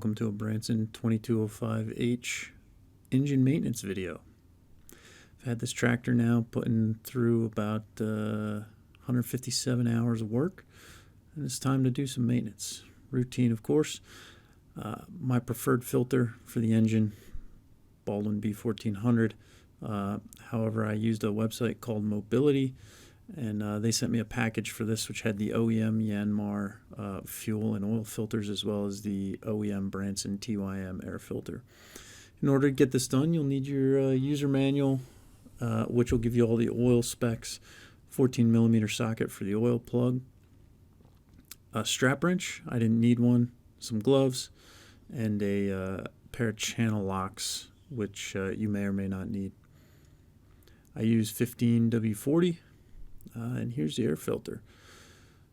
welcome to a Branson 2205H engine maintenance video. I've had this tractor now putting through about 157 hours of work, and it's time to do some maintenance. Routine, of course. My preferred filter for the engine, Baldwin B1400. However, I used a website called Mobility, and they sent me a package for this which had the OEM Yanmar fuel and oil filters, as well as the OEM Branson TYM air filter. In order to get this done, you'll need your user manual, which will give you all the oil specs, 14 millimeter socket for the oil plug, a strap wrench, I didn't need one, some gloves, and a pair of channel locks, which you may or may not need. I use 15W40. And here's the air filter.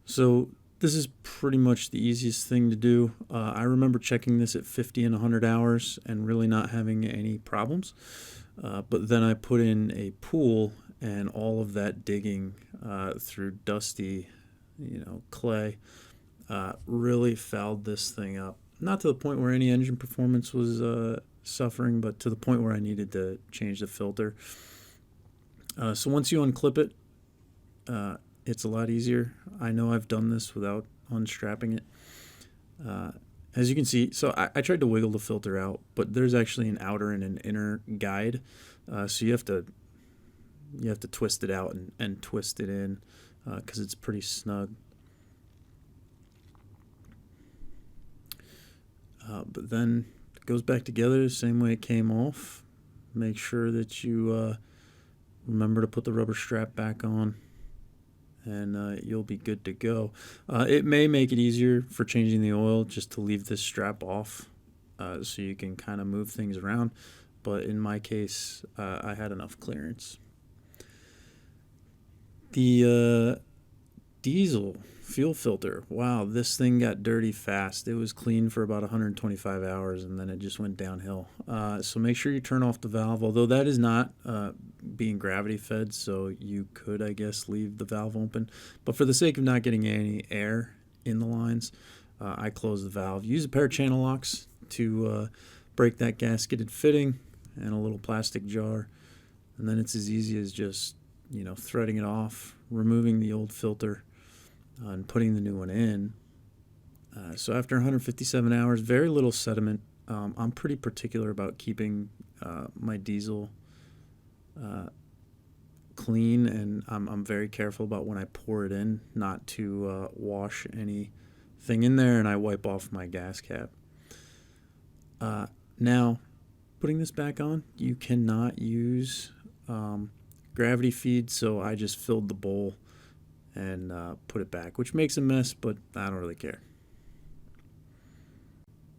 So this is pretty much the easiest thing to do. I remember checking this at 50 and 100 hours and really not having any problems. But then I put in a pool, and all of that digging through dusty, clay really fouled this thing up. Not to the point where any engine performance was suffering, but to the point where I needed to change the filter. So once you unclip it, it's a lot easier. I know I've done this without unstrapping it. As you can see, so I tried to wiggle the filter out, but there's actually an outer and an inner guide. So you have to twist it out and twist it in because it's pretty snug. But then it goes back together the same way it came off. Make sure that you remember to put the rubber strap back on, and you'll be good to go. It may make it easier for changing the oil just to leave this strap off so you can kind of move things around, but in my case I had enough clearance. The diesel fuel filter, wow, this thing got dirty fast. It was clean for about 125 hours and then it just went downhill. So make sure you turn off the valve, although that is not being gravity fed, so you could, I guess, leave the valve open. But for the sake of not getting any air in the lines, I close the valve. Use a pair of channel locks to break that gasketed fitting and a little plastic jar. And then it's as easy as just, threading it off, removing the old filter, and putting the new one in. So after 157 hours, very little sediment. I'm pretty particular about keeping my diesel clean, and I'm very careful about when I pour it in not to wash anything in there, and I wipe off my gas cap. Now, putting this back on, you cannot use gravity feed, so I just filled the bowl and put it back, which makes a mess, but I don't really care.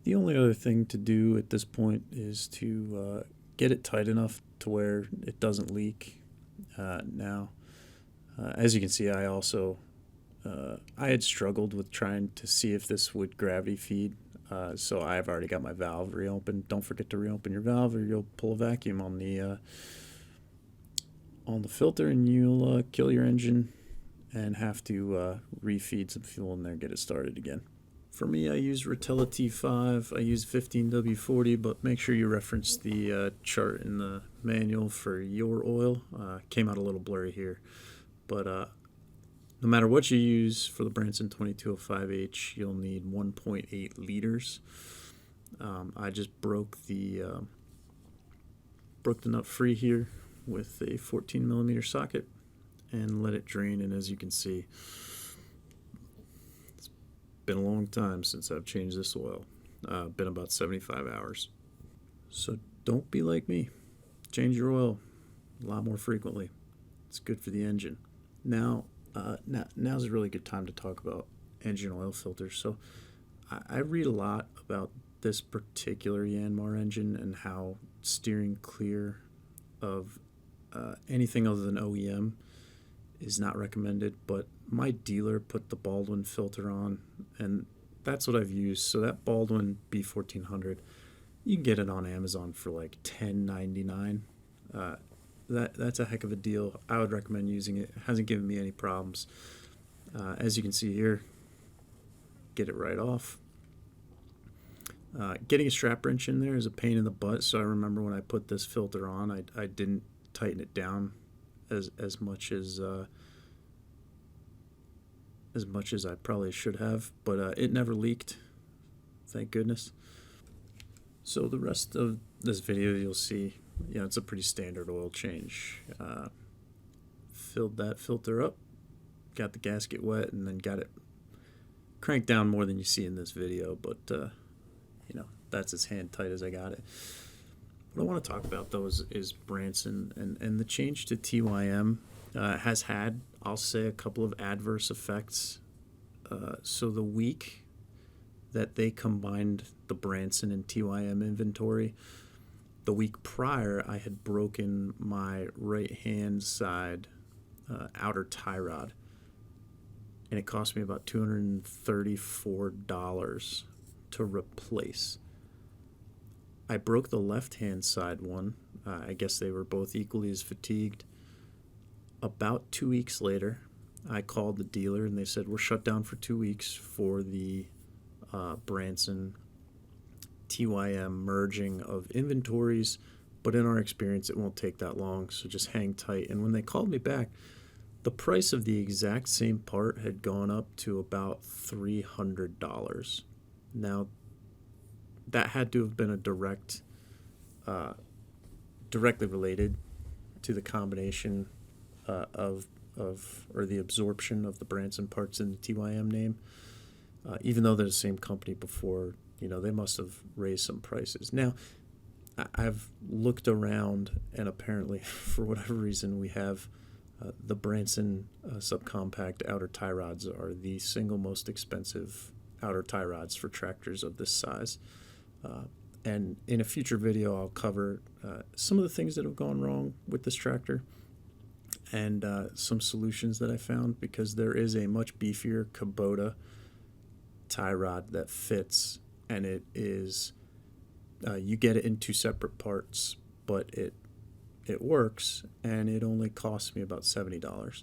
The only other thing to do at this point is to get it tight enough to where it doesn't leak. Now, as you can see, I also I had struggled with trying to see if this would gravity feed, so I've already got my valve reopened. Don't forget to reopen your valve, or you'll pull a vacuum on the filter, and you'll kill your engine and have to refeed some fuel in there, get it started again. For me, I use Rotella T5. I use 15W40, but make sure you reference the chart in the manual for your oil. Came out a little blurry here, but no matter what you use for the Branson 2205H, you'll need 1.8 liters. I just broke the nut free here with a 14 millimeter socket and let it drain, and as you can see, it's been a long time since I've changed this oil. Been about 75 hours. So don't be like me. Change your oil a lot more frequently. It's good for the engine. Now's a really good time to talk about engine oil filters. So I read a lot about this particular Yanmar engine and how steering clear of anything other than OEM is not recommended, but my dealer put the Baldwin filter on, and that's what I've used. So that Baldwin B1400, you can get it on Amazon for like $10.99. That's a heck of a deal. I would recommend using it. It hasn't given me any problems. As you can see here, get it right off. Getting a strap wrench in there is a pain in the butt, so I remember when I put this filter on, I didn't tighten it down as much as I probably should have, but it never leaked, thank goodness. So the rest of this video you'll see, it's a pretty standard oil change. Filled that filter up, got the gasket wet, and then got it cranked down more than you see in this video, but that's as hand tight as I got it. What I want to talk about though is Branson, and the change to TYM has had, I'll say, a couple of adverse effects. So the week that they combined the Branson and TYM inventory, the week prior I had broken my right hand side outer tie rod, and it cost me about $234 to replace. I broke the left hand side one. I guess they were both equally as fatigued. About 2 weeks later, I called the dealer and they said, we're shut down for 2 weeks for the Branson TYM merging of inventories, but in our experience it won't take that long, so just hang tight. And when they called me back, the price of the exact same part had gone up to about $300. Now that had to have been a directly related to the combination or the absorption of the Branson parts in the TYM name. Even though they're the same company before, they must have raised some prices. Now, I've looked around, and apparently, for whatever reason, we have the Branson subcompact outer tie rods are the single most expensive outer tie rods for tractors of this size. And in a future video, I'll cover some of the things that have gone wrong with this tractor and some solutions that I found, because there is a much beefier Kubota tie rod that fits, and it is you get it in 2 separate parts, but it works, and it only costs me about $70.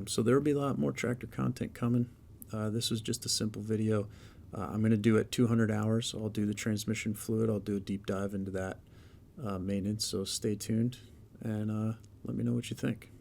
So there will be a lot more tractor content coming. This was just a simple video. I'm going to do at 200 hours. I'll do the transmission fluid. I'll do a deep dive into that maintenance, so stay tuned, and let me know what you think.